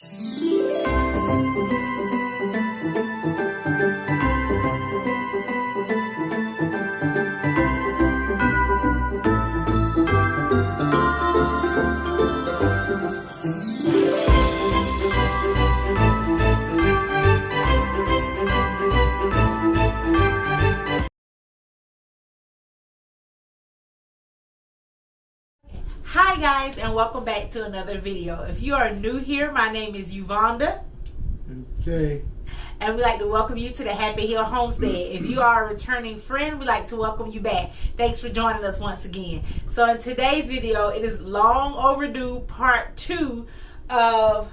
Hi guys, and welcome back to another video. If you are new here, my name is Yvonda. Okay. And we'd like to welcome you to the Happy Hill Homestead. If you are a returning friend, we'd like to welcome you back. Thanks for joining us once again. So in today's video, it is long overdue part 2 of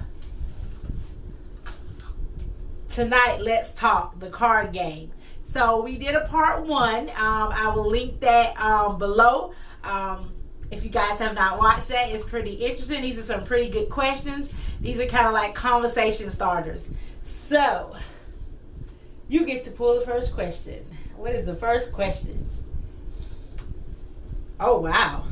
Tonight Let's Talk, the card game. So we did a part 1. I will link that below. If you guys have not watched that, it's pretty interesting. These are some pretty good questions. These are kind of like conversation starters. So, you get to pull the first question. What is the first question? Oh, wow.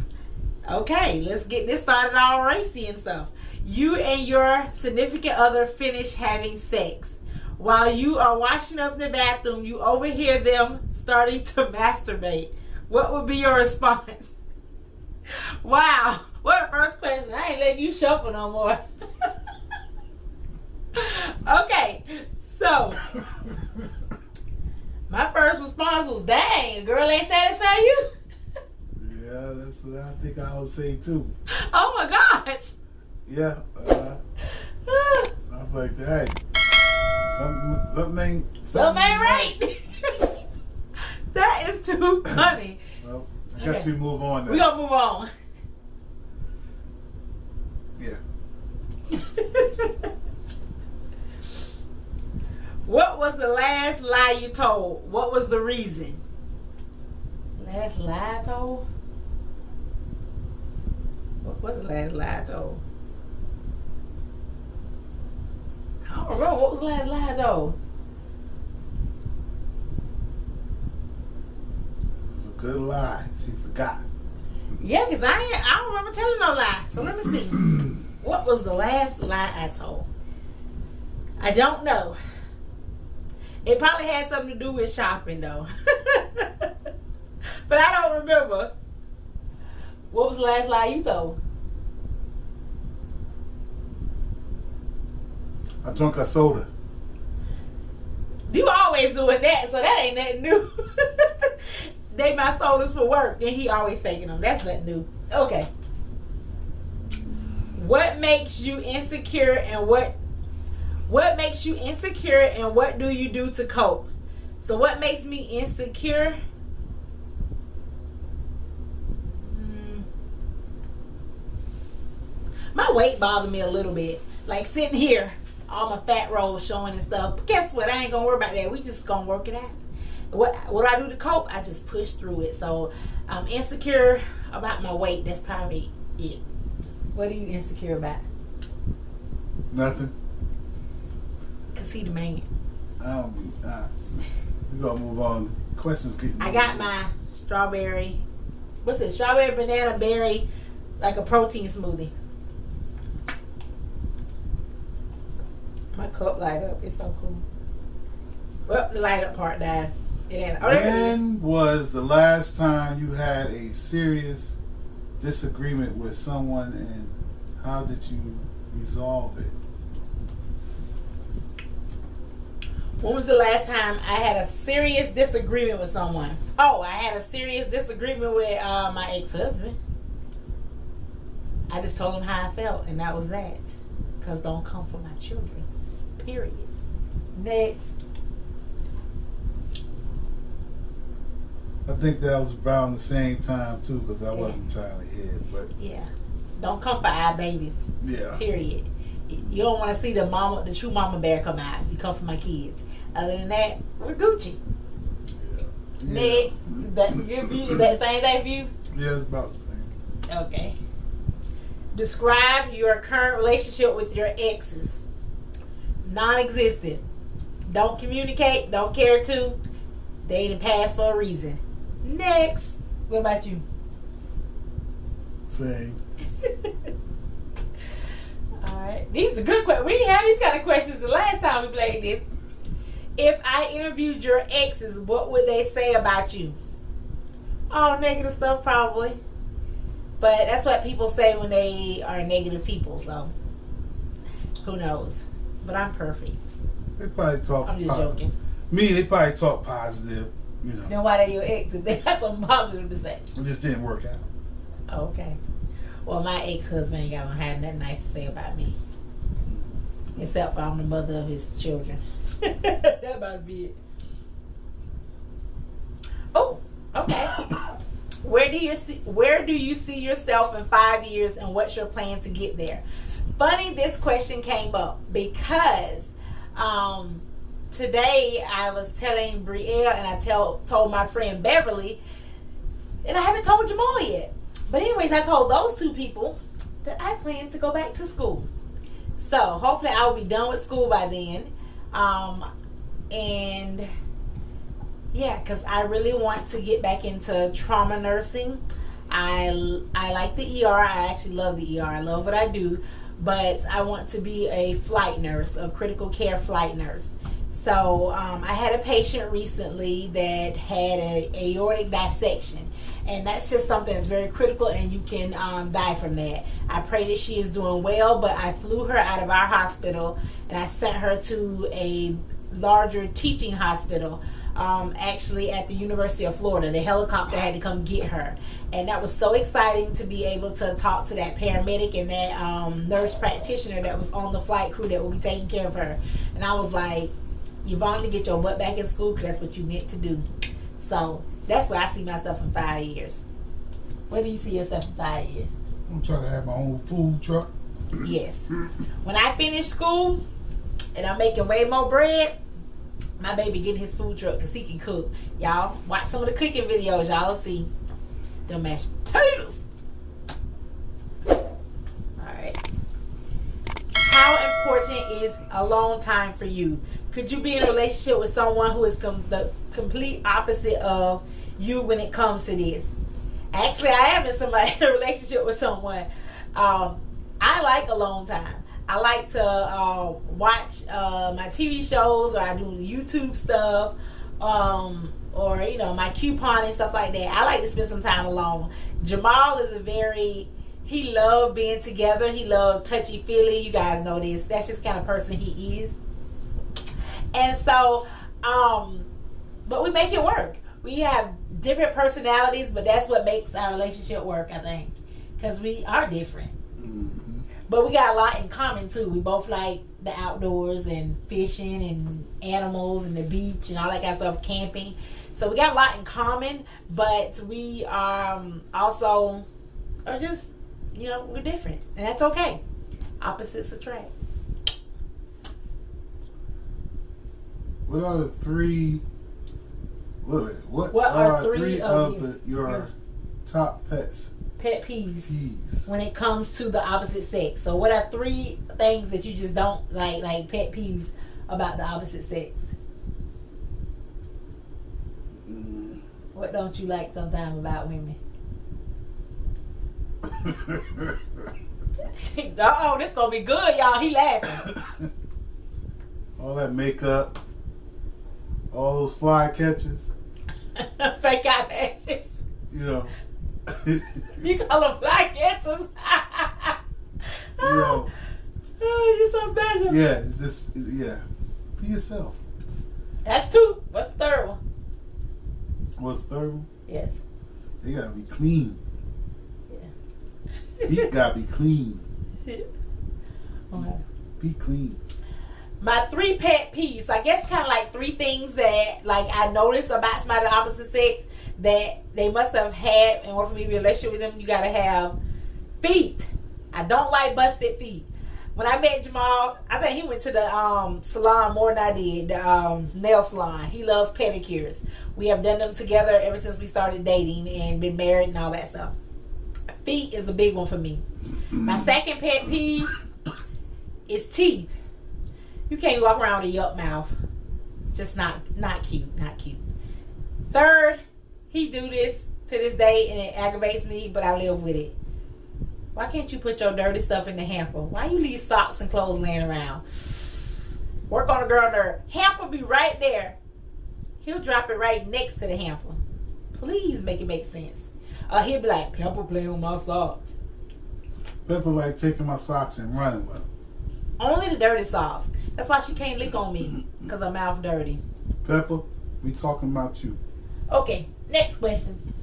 Okay, let's get this started all racy and stuff. You and your significant other finish having sex. While you are washing up in the bathroom, you overhear them starting to masturbate. What would be your response? Wow, what a first question. I ain't letting you shuffle no more. Okay, so my first response was, dang, a girl ain't satisfy you? Yeah, that's what I think I would say too. Oh my gosh. Yeah, I'm like, hey, something ain't right. That is too funny. Well, I guess we move on now. We're going to move on. Yeah. What was the last lie you told? What was the reason? Last lie I told? What was the last lie I told? I don't remember. What was the last lie I told? It was a good lie. She forgot. Yeah, because I don't remember telling no lie. So let me see. What was the last lie I told? I don't know. It probably had something to do with shopping, though. But I don't remember. What was the last lie you told? I drunk a soda. You always doing that, so that ain't nothing new. They my sodas for work, and he always taking them. That's nothing new. Okay. What makes you insecure, and what makes you insecure, and what do you do to cope? So what makes me insecure? My weight bothered me a little bit. Like sitting here, all my fat rolls showing and stuff. But guess what? I ain't gonna worry about that. We just gonna work it out. What I do to cope, I just push through it. So I'm insecure about my weight. That's probably it. What are you insecure about? Nothing. Cause he the man. We gonna move on. Questions getting. I got my strawberry. What's it? Strawberry, banana, berry, like a protein smoothie. My cup light up. It's so cool. Well, the light up part died. It ain't. Oh, when was the last time you had a serious disagreement with someone, and how did you resolve it? When was the last time I had a serious disagreement with someone? Oh, I had a serious disagreement with my ex-husband. I just told him how I felt, and that was that. Because don't come for my children. Period. Next. I think that was around the same time too, because I wasn't trying to hit, but yeah, don't come for our babies. Yeah. Period. You don't want to see the true mama bear come out. You come for my kids. Other than that, we're Gucci. Yeah. Ned, is that same day for you? Yeah, it's about the same. Okay. Describe your current relationship with your exes. Non-existent. Don't communicate. Don't care to. They didn't pass for a reason. Next. What about you? Same. All Alright. These are good questions. We didn't have these kind of questions the last time we played this. If I interviewed your exes, what would they say about you? All negative stuff, probably. But that's what people say when they are negative people, so who knows? But I'm perfect. They probably talk. I'm just joking. Me, they probably talk positive, you know. Then why they your exes? They got something positive to say. It just didn't work out. Okay. Well, my ex-husband ain't got nothing nice to say about me. Except for I'm the mother of his children. That about be it. Oh, okay. Where do you see yourself in 5 years, and what's your plan to get there? Funny, this question came up because today I was telling Brielle and I told my friend Beverly, and I haven't told Jamal yet. But anyways, I told those two people that I plan to go back to school. So hopefully I will be done with school by then. And yeah, because I really want to get back into trauma nursing. I like the ER. I actually love the ER. I love what I do. But I want to be a flight nurse, a critical care flight nurse. So I had a patient recently that had an aortic dissection. And that's just something that's very critical, and you can die from that. I pray that she is doing well, but I flew her out of our hospital and I sent her to a larger teaching hospital, actually at the University of Florida. The helicopter had to come get her. And that was so exciting to be able to talk to that paramedic and that nurse practitioner that was on the flight crew that will be taking care of her. And I was like, Yvonne, to get your butt back in school, because that's what you meant to do. So that's where I see myself in 5 years. Where do you see yourself in 5 years? I'm trying to have my own food truck. Yes. When I finish school and I'm making way more bread, my baby getting his food truck because he can cook. Y'all watch some of the cooking videos. Y'all will see them mashed potatoes. Alright. How important is alone time for you? Could you be in a relationship with someone who is the complete opposite of you when it comes to this? Actually, I am in a relationship with someone. I like alone time. I like to watch my TV shows, or I do YouTube stuff, or you know, my coupon and stuff like that. I like to spend some time alone. Jamal is he loved being together. He loved touchy-feely. You guys know this. That's just the kind of person he is. And so, but we make it work. We have different personalities, but that's what makes our relationship work, I think. Because we are different. Mm-hmm. But we got a lot in common, too. We both like the outdoors and fishing and animals and the beach and all that kind of stuff, camping. So we got a lot in common, but we also are just, you know, we're different. And that's okay. Opposites attract. What are the three? What are three of your top pet peeves when it comes to the opposite sex? So, what are 3 things that you just don't like pet peeves about the opposite sex? What don't you like sometimes about women? Oh, this gonna be good, y'all. He laughing. All that makeup. All those fly catchers. Fake eyelashes. You know. You call them fly catchers? You know. Oh, you're so special. Yeah. Be yourself. That's 2. What's the 3rd one? What's the 3rd one? Yes. They gotta be clean. Yeah. He gotta be clean. Okay. Be clean. My 3 pet peeves. So I guess kind of like 3 things that like I noticed about somebody of the opposite sex that they must have had in order for me to be in a relationship with them. You gotta have feet. I don't like busted feet. When I met Jamal, I think he went to the salon more than I did, the nail salon. He loves pedicures. We have done them together ever since we started dating and been married and all that stuff. Feet is a big one for me. My second pet peeve is teeth. You can't walk around with a yuck mouth. Just not cute. Not cute. 3rd, he do this to this day and it aggravates me, but I live with it. Why can't you put your dirty stuff in the hamper? Why you leave socks and clothes laying around? Work on a girl nerve. Hamper be right there. He'll drop it right next to the hamper. Please make it make sense. He'll be like, Pepper playing with my socks. Pepper like taking my socks and running with them. Only the dirty socks. That's why she can't lick on me, because her mouth dirty. Pepper, we talking about you. Okay, next question.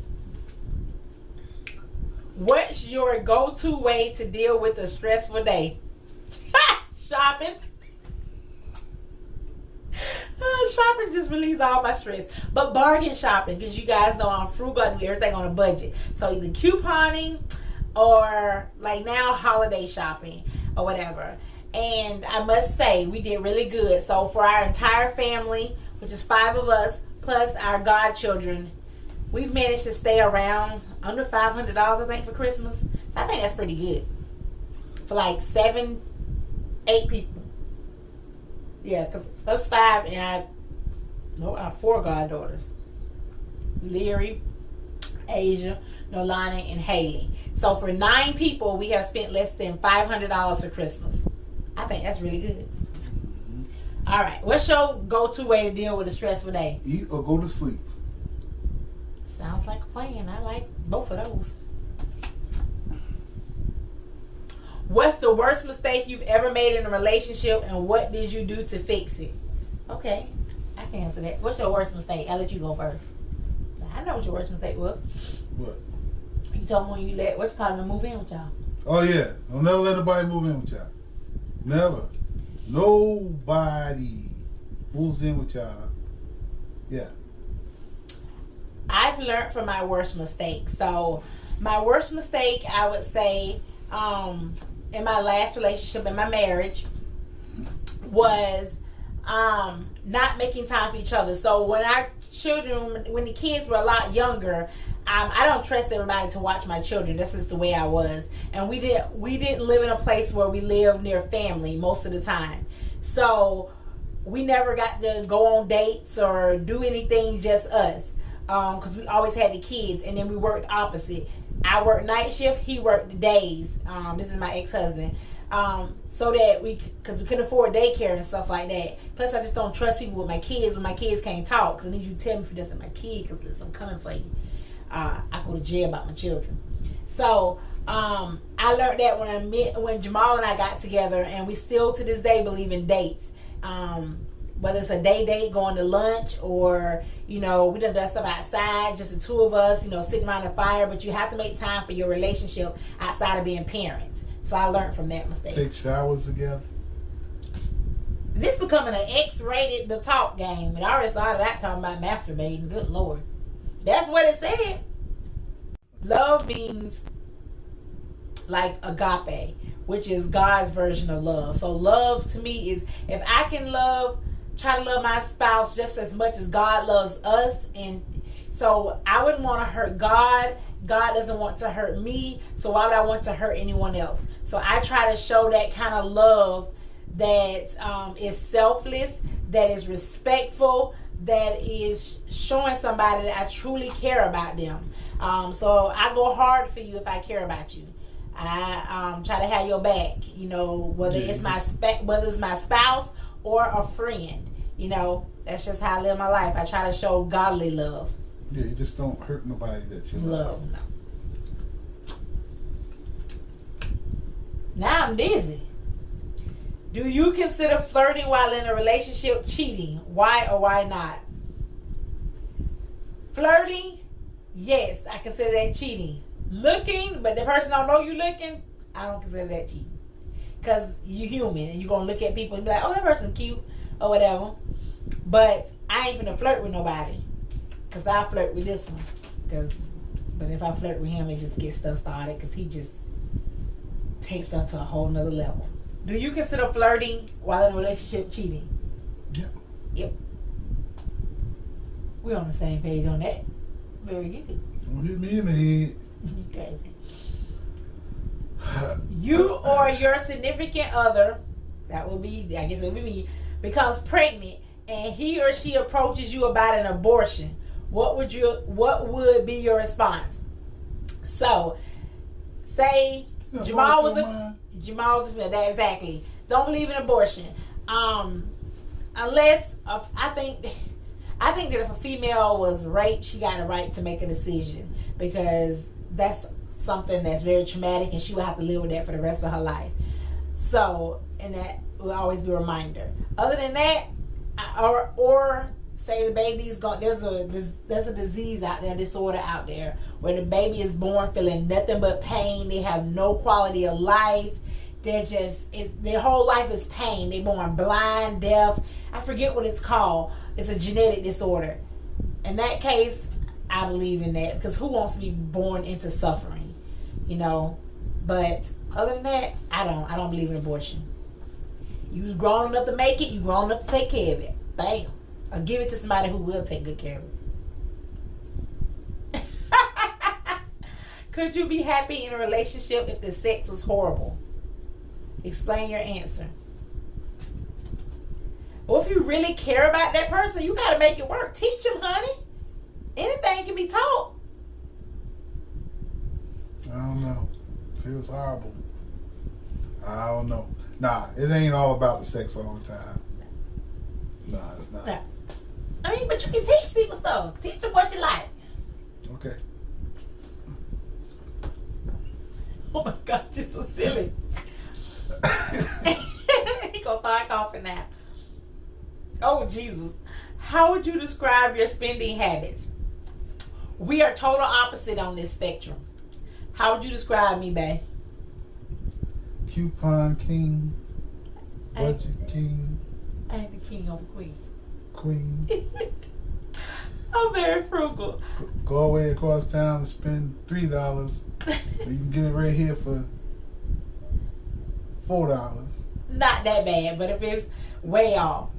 What's your go-to way to deal with a stressful day? Shopping. Shopping just relieves all my stress. But bargain shopping, because you guys know I'm frugal. I do everything on a budget. So either couponing or like now holiday shopping or whatever. And I must say, we did really good. So for our entire family, which is 5 of us, plus our godchildren, we've managed to stay around under $500, I think, for Christmas. So I think that's pretty good. For like 7, 8 people. Yeah, because us 5 and our 4 goddaughters. Leary, Asia, Nolani, and Haley. So for 9 people, we have spent less than $500 for Christmas. I think that's really good. All right. What's your go-to way to deal with a stressful day? Eat or go to sleep. Sounds like a plan. I like both of those. What's the worst mistake you've ever made in a relationship, and what did you do to fix it? Okay. I can answer that. What's your worst mistake? I'll let you go first. I know what your worst mistake was. What? You told me when you let, them move in with y'all. Oh, yeah. Don't never let nobody move in with y'all. Never. Nobody moves in with y'all. Yeah. I've learned from my worst mistake. So, my worst mistake, I would say, in my last relationship, in my marriage, was not making time for each other. So, when our children, when the kids were a lot younger, I don't trust everybody to watch my children. This is the way I was. And we didn't live in a place where we lived near family most of the time. So we never got to go on dates or do anything just us. Because we always had the kids, and then we worked opposite. I worked night shift, he worked the days. This is my ex-husband. So that because we couldn't afford daycare and stuff like that. Plus, I just don't trust people with my kids when my kids can't talk. Because I need you to tell me if it doesn't my kid, because listen, I'm coming for you. I go to jail about my children. So I learned that when Jamal and I got together, and we still to this day believe in dates. Whether it's a day date, going to lunch, or we done stuff outside, just the 2 of us, sitting around the fire. But you have to make time for your relationship outside of being parents. So I learned from that mistake. Take showers together. This becoming an X-rated the talk game. It already started out talking about masturbating. Good Lord. That's what it said. Love means like agape, which is God's version of love. So love to me is, if I can try to love my spouse just as much as God loves us. And so I wouldn't want to hurt God. God doesn't want to hurt me. So why would I want to hurt anyone else? So I try to show that kind of love that is selfless, that is respectful, that is showing somebody that I truly care about them. So I go hard for you if I care about you. I try to have your back, whether it's my spouse or a friend. That's just how I live my life. I try to show godly love. Yeah, you just don't hurt nobody that you love. No. Now I'm dizzy. Do you consider flirting while in a relationship cheating? Why or why not? Flirting, yes, I consider that cheating. Looking, but the person don't know you looking, I don't consider that cheating. Because you're human, and you're going to look at people and be like, oh, that person's cute, or whatever. But I ain't finna flirt with nobody. Because I flirt with this one. But if I flirt with him, it just gets stuff started, because he just takes stuff to a whole nother level. Do you consider flirting while in a relationship cheating? Yep. We're on the same page on that. Very good. Don't hit me in the head. You crazy. You or your significant other, that will be, I guess it would be me, becomes pregnant, and he or she approaches you about an abortion. What would be your response? So, say Yeah, Jamal was that exactly. Don't believe in abortion. Unless I think that if a female was raped, she got a right to make a decision, because that's something that's very traumatic, and she will have to live with that for the rest of her life. So, and that will always be a reminder. Other than that, or say the baby's gone. There's a disease out there, disorder out there, where the baby is born feeling nothing but pain. They have no quality of life. They're just, their whole life is pain. They're born blind, deaf. I forget what it's called. It's a genetic disorder. In that case, I believe in that, because who wants to be born into suffering, you know? But other than that, I don't believe in abortion. You was grown enough to make it. You grown enough to take care of it. Bam. Or give it to somebody who will take good care of it. Could you be happy in a relationship if the sex was horrible? Explain your answer. Well, if you really care about that person, you got to make it work. Teach them, honey. Anything can be taught. I don't know. Feels horrible. I don't know. Nah, it ain't all about the sex all the time. Nah, it's not. Nah. I mean, but you can teach people stuff. Teach them what you like. Okay. Oh my God, you're so silly. He gonna start coughing now. Oh Jesus. How would you describe your spending habits? We are total opposite on this spectrum. How would you describe me, babe? Coupon king. Budget king. I ain't the king, I'm the queen. Queen. I'm very frugal. Go away across town and spend $3. You can get it right here for $4. Not that bad, but if it's way off.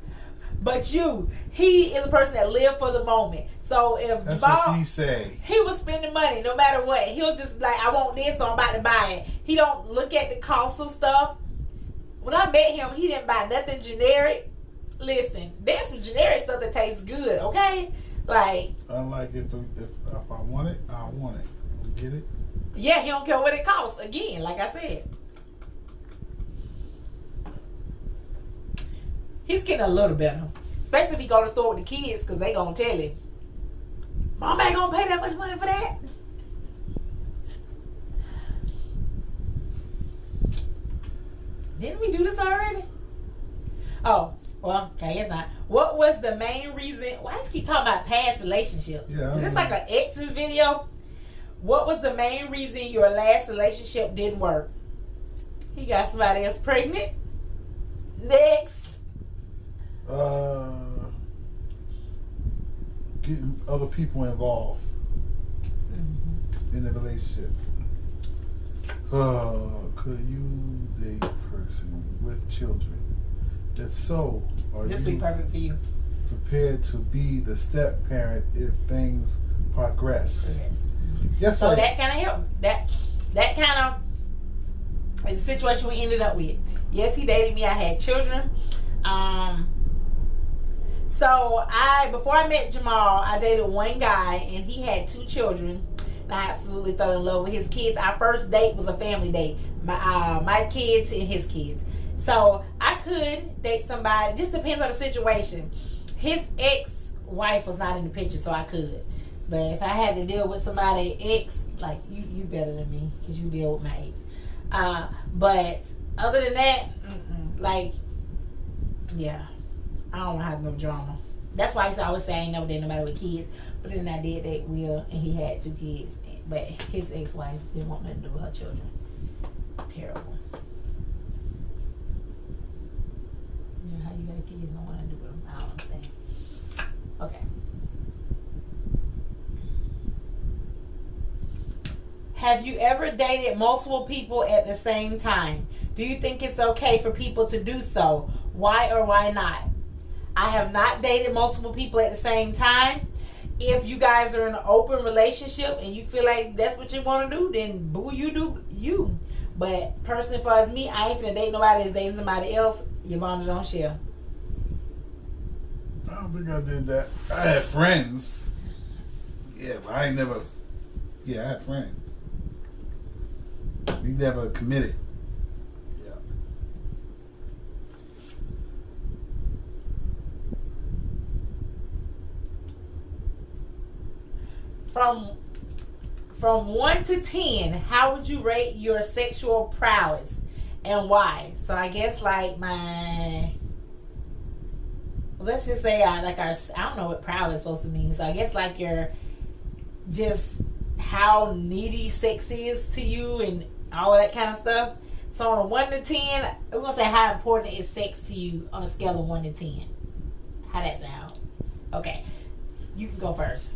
But he is a person that lives for the moment. So if that's Jamal, what she say. He was spending money no matter what. He'll just like, I want this, so I'm about to buy it. He don't look at the cost of stuff. When I met him, he didn't buy nothing generic. Listen, there's some generic stuff that tastes good, okay? Like, Unlike if I want it, I want it. I'll get it. Yeah, he don't care what it costs. Again, like I said. He's getting a little better. Especially if he go to the store with the kids, because they gonna tell him, Mom ain't gonna pay that much money for that. Didn't we do this already? Oh, well, okay, it's not. What was the main reason? Why does he keep talking about past relationships? Yeah, Is this like an exes video? What was the main reason your last relationship didn't work? He got somebody else pregnant. Next. Getting other people involved in the relationship. Could you date a person with children? If so, are This will be you perfect for you. prepared to be the step parent if things progress? Yes, So sir. that kind of helped. That kind of is the situation we ended up with. Yes, he dated me. I had children. So before I met Jamal, I dated one guy and he had 2 children. And I absolutely fell in love with his kids. Our first date was a family date. My kids and his kids. So I could date somebody. It just depends on the situation. His ex-wife was not in the picture, so I could. But if I had to deal with somebody ex, like you better than me because you deal with my ex. But other than that, like, yeah, I don't want to have no drama. That's why I always say I ain't never dated nobody with kids. But then I did date Will, and he had 2 kids. But his ex-wife didn't want nothing to do with her children. Terrible. You know how you got kids don't want to do with them. I don't understand. Okay. Have you ever dated multiple people at the same time? Do you think it's okay for people to do so? Why or why not? I have not dated multiple people at the same time. If you guys are in an open relationship and you feel like that's what you want to do, then boo, you do you. But personally, as far as me, I ain't finna date nobody that's dating somebody else. Yvonne don't share. I don't think I did that. I had friends. Yeah, but I ain't never. Yeah, I had friends. We never committed. Yeah. From 1 to 10, how would you rate your sexual prowess and why? So I guess like let's just say I don't know what prowess is supposed to mean. So I guess like your just how needy sex is to you and all of that kind of stuff. So on a 1 to 10, we're gonna say how important is sex to you on a scale of 1 to 10. How that sound? Okay, you can go first.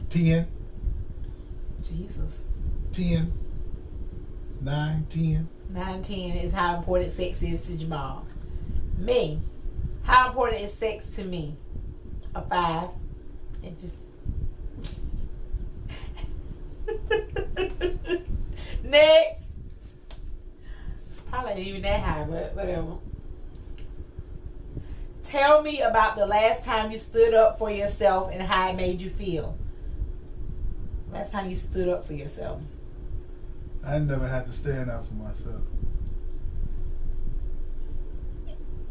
10. Jesus. 10. 9, 10. 9, 10 is how important sex is to Jamal. Me, how important is sex to me? A 5. It just next. Probably ain't even that high, but whatever. Tell me about the last time you stood up for yourself and how it made you feel. Last time you stood up for yourself. I never had to stand up for myself.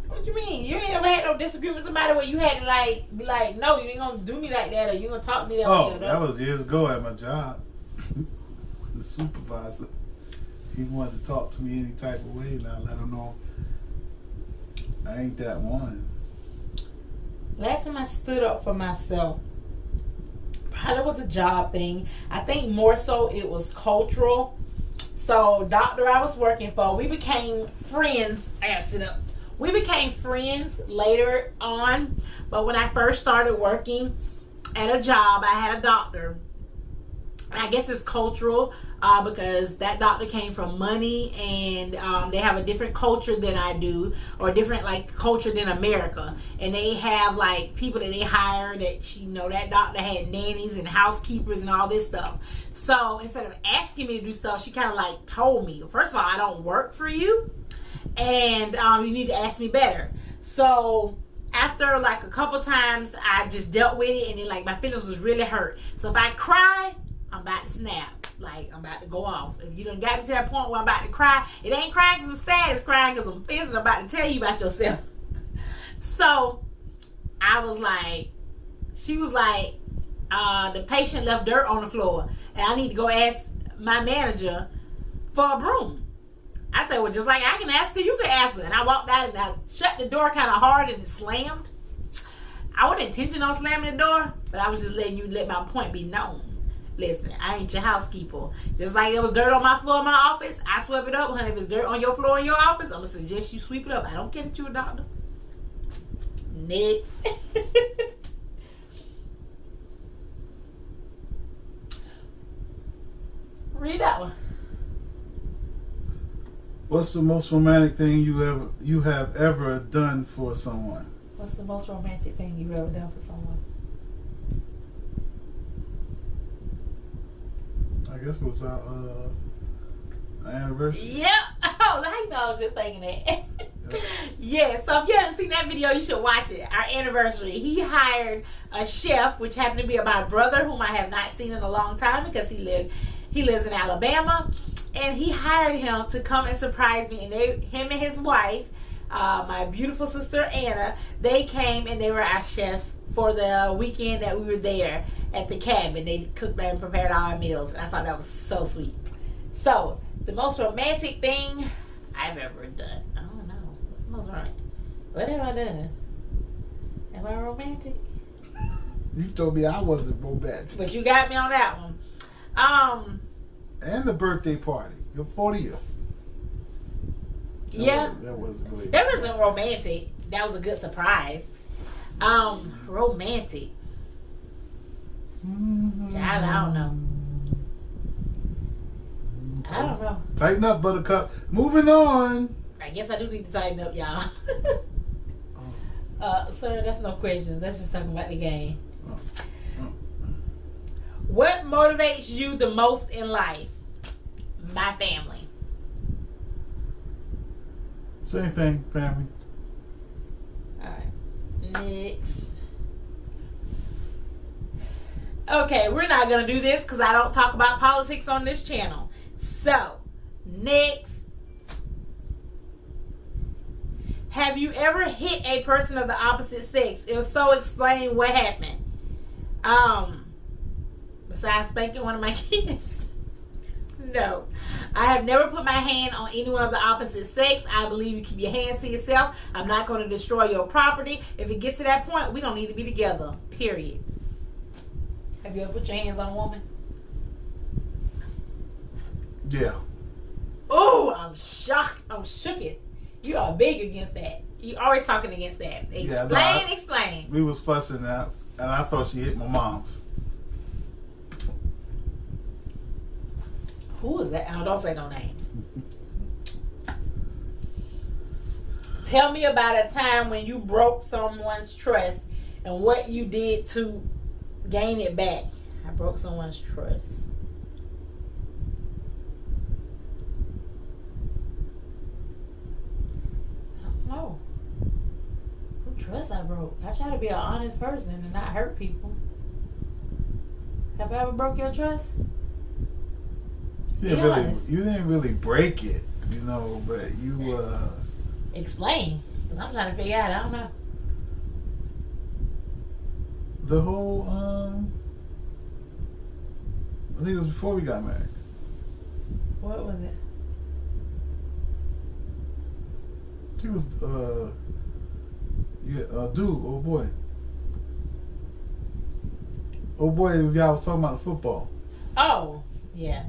What you mean? You ain't ever had no disagreement with somebody where you had to like be like, no, you ain't gonna do me like that, or you gonna talk to me that way. Oh, that was years ago at my job. The supervisor, he wanted to talk to me any type of way, and I let him know I ain't that one. Last time I stood up for myself, probably was a job thing. I think more so it was cultural. So, doctor I was working for, we became friends. I gotta sit up. We became friends later on, but when I first started working at a job, I had a doctor. And I guess it's cultural because that doctor came from money, and they have a different culture than I do, or different like culture than America. And they have like people that they hire that, you know, that doctor had nannies and housekeepers and all this stuff. So instead of asking me to do stuff, she kind of like told me, first of all, I don't work for you, and you need to ask me better. So after like a couple times, I just dealt with it, and then like my feelings was really hurt. So if I cry, I'm about to snap. Like, I'm about to go off. If you done got me to that point where I'm about to cry, it ain't crying because I'm sad. It's crying because I'm pissed and I'm about to tell you about yourself. So, I was like, she was like, the patient left dirt on the floor, and I need to go ask my manager for a broom. I said, well, just like I can ask her, you can ask her. And I walked out and I shut the door kind of hard and it slammed. I wasn't intentional on slamming the door, but I was just letting you let my point be known. Listen, I ain't your housekeeper. Just like there was dirt on my floor in my office, I swept it up, honey. If it's dirt on your floor in your office, I'm going to suggest you sweep it up. I don't care that you're a doctor. Next. Read that one. What's the most romantic thing you have ever done for someone? What's the most romantic thing you've ever done for someone? I guess it was our anniversary. Yep. Oh, I know. I was just thinking that. Yep. Yeah. So if you haven't seen that video, you should watch it. Our anniversary. He hired a chef, which happened to be my brother, whom I have not seen in a long time because he lives in Alabama, and he hired him to come and surprise me. And him and his wife, my beautiful sister Anna, they came and they were our chefs for the weekend that we were there at the cabin. They cooked and prepared all our meals, and I thought that was so sweet. So, the most romantic thing I've ever done. I don't know. What's the most romantic? What have I done? Am I romantic? You told me I wasn't romantic. But you got me on that one. And the birthday party, your 40th. Yeah. That wasn't really. That wasn't romantic. That was a good surprise. Romantic. Child, I don't know. I don't know. Tighten up, Buttercup. Moving on. I guess I do need to tighten up, y'all. Sir, that's no questions. Let's just talk about the game. What motivates you the most in life? My family. Same thing, family. Alright. Next. Okay, we're not going to do this because I don't talk about politics on this channel. So, Next. Have you ever hit a person of the opposite sex? If so, explain what happened. Besides spanking one of my kids. No. I have never put my hand on anyone of the opposite sex. I believe you keep your hands to yourself. I'm not going to destroy your property. If it gets to that point, we don't need to be together. Period. Have you ever put your hands on a woman? Yeah. Oh, I'm shocked. I'm shook it. You are big against that. You always talking against that. Explain. We was fussing out, and I thought she hit my mom's. Who is that? Oh, don't say no names. Tell me about a time when you broke someone's trust and what you did to gain it back. I broke someone's trust. No. Who trust I broke? I try to be an honest person and not hurt people. Have I ever broke your trust? You didn't really break it, you know, but you Explain. Because I'm trying to figure out. I don't know. the whole I think it was before we got married. What was it? He was dude, old boy. Old boy, y'all was talking about the football. Oh, yeah.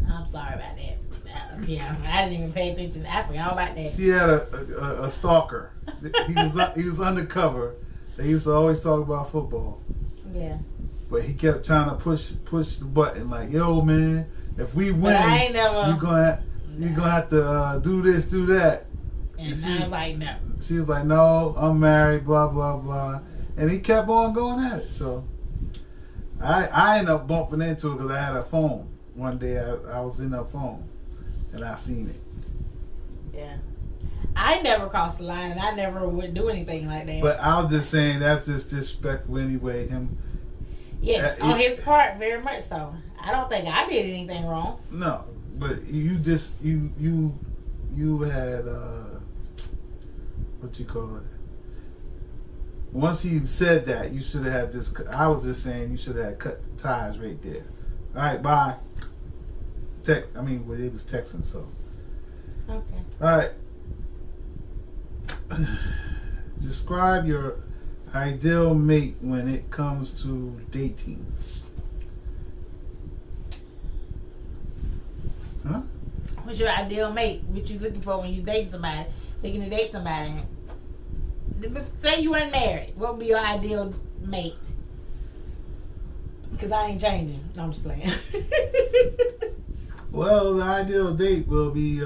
I'm sorry about that. Yeah, I didn't even pay attention. I forgot all about that. She had a stalker. He was undercover. They used to always talk about football. Yeah. But he kept trying to push the button like, yo man, if we win, you're gonna have to do this, do that. And I was like, no. She was like, no, I'm married, blah blah blah, and he kept on going at it. So I ended up bumping into it because I had a phone. One day I was in her phone and I seen it. Yeah. I never crossed the line and I never would do anything like that. But I was just saying that's just disrespectful anyway. Yes, on his part, very much so. I don't think I did anything wrong. No, but you just you had what you call it. Once he said that, you should have had this. I was just saying you should have had cut the ties right there. All right, bye. It was texting, so. Okay. All right. Describe your ideal mate when it comes to dating. Huh? What's your ideal mate? What you looking for when you date somebody? Looking to date somebody. Say you weren't married. What would be your ideal mate? Because I ain't changing. No, I'm just playing. Well, the ideal date will be,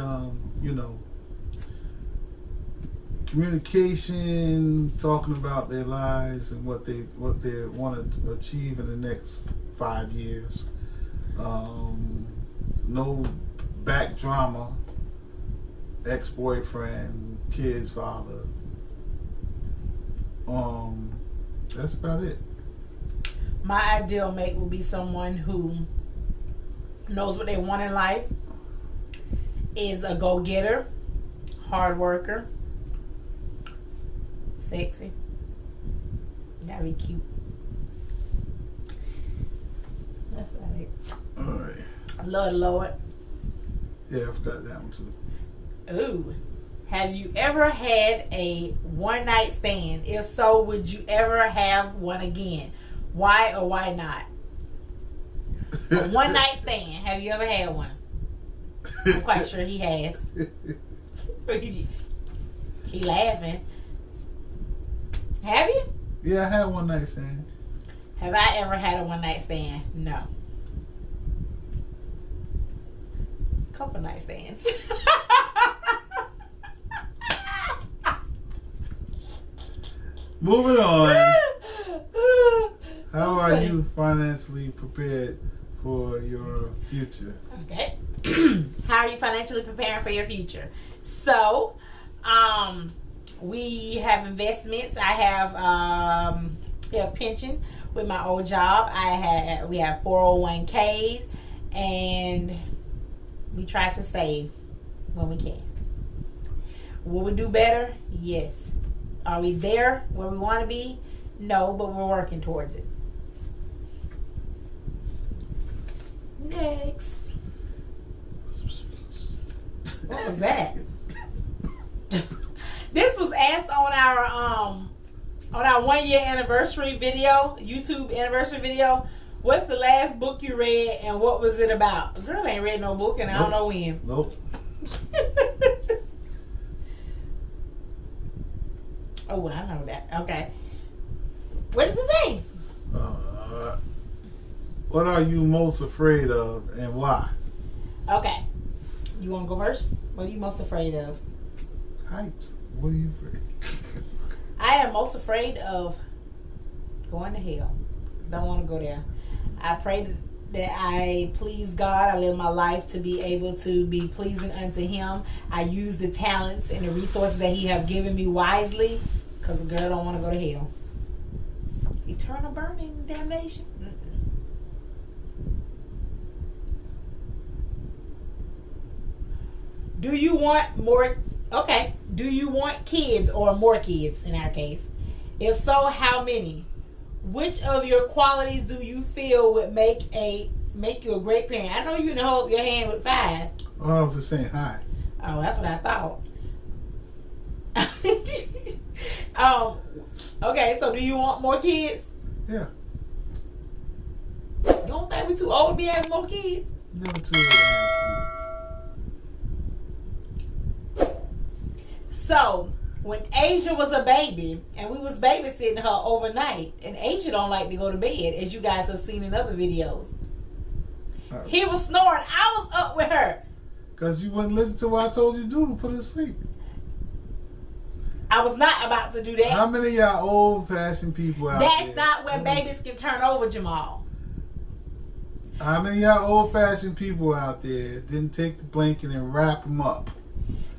communication, talking about their lives and what they want to achieve in the next 5 years. No back drama, ex-boyfriend, kid's father. That's about it. My ideal mate will be someone who knows what they want in life, is a go-getter, hard worker, sexy, gotta be cute. That's about it. Alright. Lord. Yeah, I forgot that one too. Ooh. Have you ever had a one-night stand? If so, would you ever have one again? Why or why not? A one-night stand. Have you ever had one? I'm quite sure he has. He laughing. Have you? Yeah, I had one night stand. Have I ever had a one-night stand? No. Couple night stands. Moving on. How are you financially prepared for your future? Okay. How are you financially preparing for your future? So, we have investments. I have pension with my old job. We have 401ks, and We try to save when we can. Will we do better? Yes. Are we there where we want to be? No, but we're working towards it. Next. What was that? This was asked on our 1 year anniversary video, YouTube anniversary video. What's the last book you read and what was it about? The girl ain't read no book and I don't know when. Nope. Oh, I know that. Okay. What does it say? What are you most afraid of and why? Okay. You want to go first? What are you most afraid of? Heights. What are you afraid? I am most afraid of going to hell. Don't want to go there. I pray that I please God. I live my life to be able to be pleasing unto Him. I use the talents and the resources that He have given me wisely, because a girl don't want to go to hell. Eternal burning damnation. Do you want more? Okay. Do you want kids or more kids in our case? If so, how many? Which of your qualities do you feel would make you a great parent? I know you can hold up your hand with 5. Oh, I was just saying hi. Oh, that's what I thought. Okay, so do you want more kids? Yeah. You don't think we're too old to be having more kids? Never too old to have So, when Asia was a baby, and we was babysitting her overnight, and Asia don't like to go to bed, as you guys have seen in other videos. He was snoring. I was up with her. Because you wouldn't listen to what I told you to do to put her to sleep. I was not about to do that. How many of y'all old-fashioned people out there? That's not when babies can turn over, Jamal. How many of y'all old-fashioned people out there didn't take the blanket and wrap them up?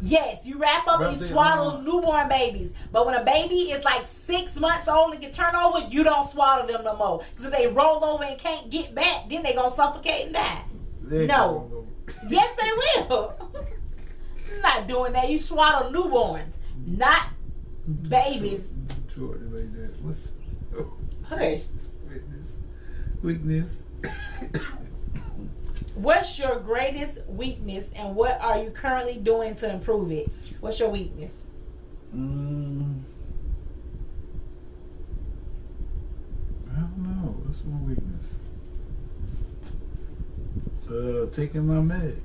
Yes, you wrap up and you swaddle newborn babies. But when a baby is like 6 months old and can turn over, you don't swaddle them no more. Because if they roll over and can't get back, then they going to suffocate and die. No. Yes, they will. I'm not doing that. You swaddle newborns, not babies. Like that. What's Hush. Weakness. What's your greatest weakness and what are you currently doing to improve it? What's your weakness? I don't know. What's my weakness? Taking my meds.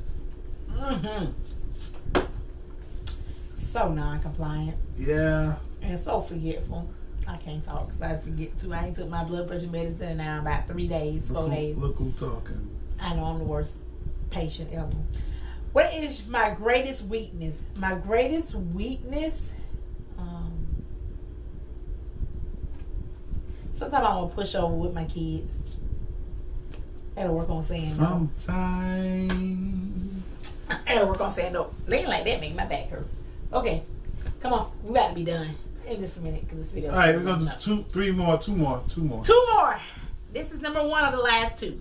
So non-compliant. Yeah. And so forgetful. I can't talk because I forget too. I ain't took my blood pressure medicine in now about 3 days, 4 days. Look who talking. I know I'm the worst patient ever. What is my greatest weakness? My greatest weakness? Sometimes I'm going to push over with my kids. I gotta work on saying no. Sometime. I gotta work on saying no. Laying like that make my back hurt. Okay. Come on. We got to be done in just a minute because this video. All right, we're going to do two more. Two more. This is number 1 of the last 2.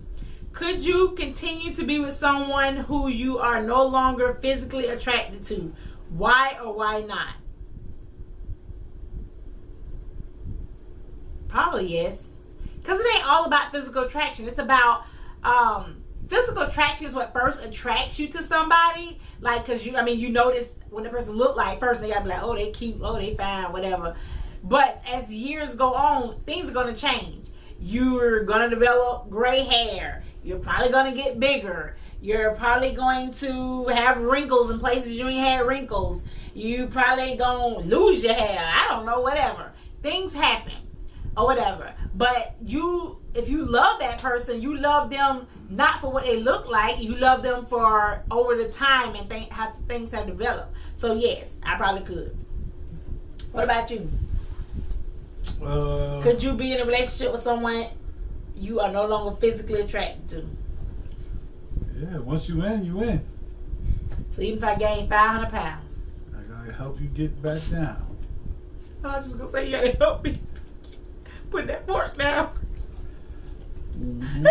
Could you continue to be with someone who you are no longer physically attracted to? Why or why not? Probably yes. Because it ain't all about physical attraction. It's about physical attraction is what first attracts you to somebody. Like, because you notice what the person look like first. They gotta be like, oh, they cute, oh, they fine, whatever. But as years go on, things are going to change. You're going to develop gray hair. You're probably going to get bigger. You're probably going to have wrinkles in places you ain't had wrinkles. You probably going to lose your hair. I don't know, whatever. Things happen or whatever. But if you love that person, you love them not for what they look like. You love them for over the time and how things have developed. So, yes, I probably could. What about you? Could you be in a relationship with someone you are no longer physically attracted to? Yeah, once you win, you win. So even if I gain 500 pounds, I gotta help you get back down. I was just gonna say you gotta help me put that fork down. Mm-hmm.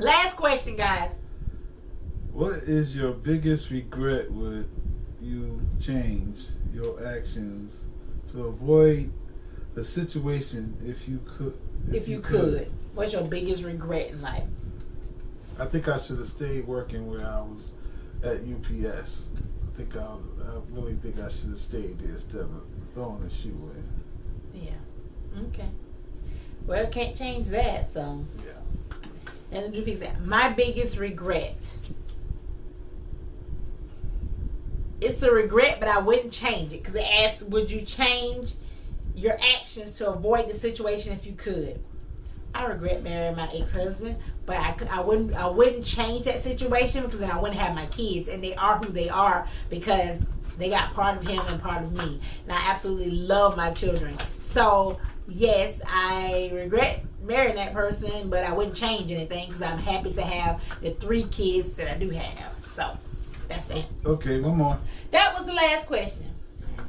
Last question, guys. What is your biggest regret? Would you change your actions to avoid the situation if you could? If you could. What's your biggest regret in life? I think I should have stayed working where I was at UPS. I really think I should have stayed there instead of throwing the shoe in. Yeah. Okay. Well, can't change that, so. Yeah. And do fix that. My biggest regret. It's a regret, but I wouldn't change it because it asks, would you change your actions to avoid the situation if you could? I regret marrying my ex-husband, but I wouldn't change that situation because then I wouldn't have my kids, and they are who they are because they got part of him and part of me, and I absolutely love my children. So yes, I regret marrying that person, but I wouldn't change anything because I'm happy to have the 3 kids that I do have. So that's it. Okay, one more. That was the last question.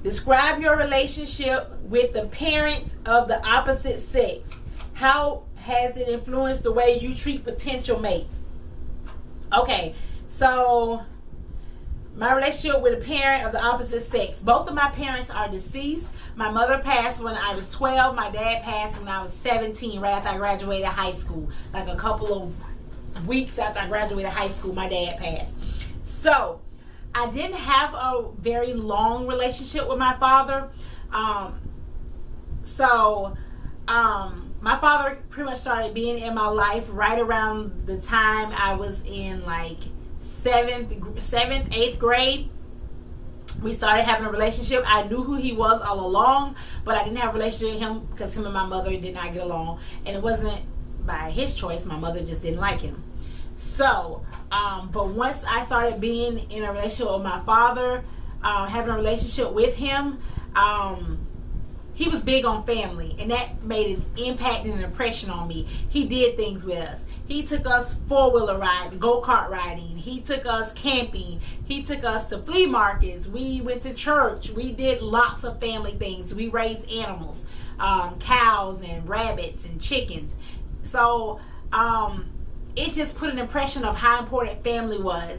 Describe your relationship with the parents of the opposite sex. How has it influenced the way you treat potential mates? Okay, so my relationship with a parent of the opposite sex. Both of my parents are deceased. My mother passed when I was 12. My dad passed when I was 17, right after I graduated high school. Like a couple of weeks after I graduated high school, my dad passed. So I didn't have a very long relationship with my father. My father pretty much started being in my life right around the time I was in like 7th, 8th grade. We started having a relationship. I knew who he was all along, but I didn't have a relationship with him because him and my mother did not get along. And it wasn't by his choice. My mother just didn't like him. So, but once I started being in a relationship with my father, having a relationship with him, he was big on family, and that made an impact and an impression on me. He did things with us. He took us 4-wheeler riding, go-kart riding. He took us camping. He took us to flea markets. We went to church. We did lots of family things. We raised animals, cows and rabbits and chickens. So it just put an impression of how important family was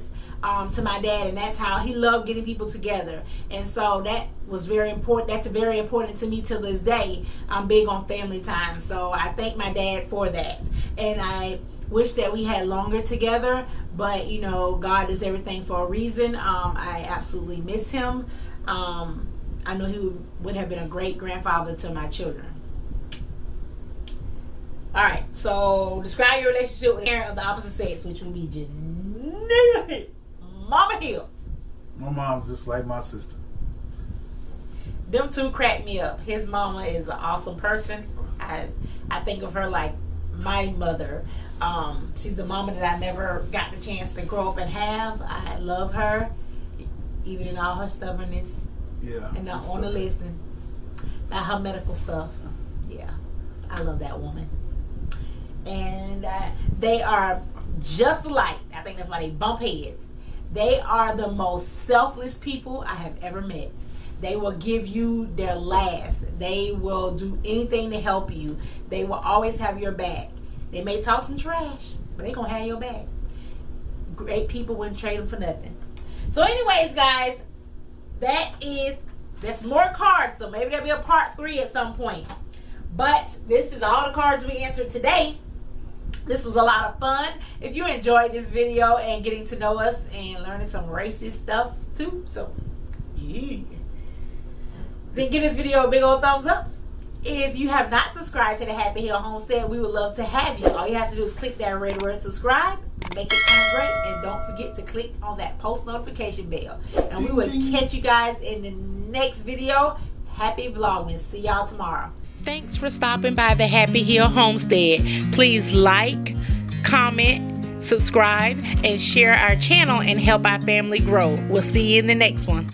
to my dad, and that's how he loved getting people together. And so that was very important. That's very important to me to this day. I'm big on family time, so I thank my dad for that. And I wish that we had longer together, but you know, God is everything for a reason. I absolutely miss him. I know he would have been a great grandfather to my children. All right, so describe your relationship with a parent of the opposite sex, which would be Mama Hill. My mom's just like my sister. Them two crack me up. His mama is an awesome person. I think of her like my mother. She's the mama that I never got the chance to grow up and have. I love her, even in all her stubbornness. Yeah. And not want to listen. Not her medical stuff. Yeah. I love that woman. And they are just alike. I think that's why they bump heads. They are the most selfless people I have ever met. They will give you their last. They will do anything to help you. They will always have your back. They may talk some trash, but they're going to have your back. Great people, wouldn't trade them for nothing. So anyways, guys, that's more cards. So maybe there'll be a part 3 at some point. But this is all the cards we answered today. This was a lot of fun. If you enjoyed this video and getting to know us and learning some racist stuff too, so yeah, then give this video a big old thumbs up. If you have not subscribed to the Happy Hill Homestead, we would love to have you. All you have to do is click that red word subscribe, make it sound great, and don't forget to click on that post notification bell. And we will catch you guys in the next video. Happy Vlogmas. See y'all tomorrow. Thanks for stopping by the Happy Hill Homestead. Please like, comment, subscribe, and share our channel and help our family grow. We'll see you in the next one.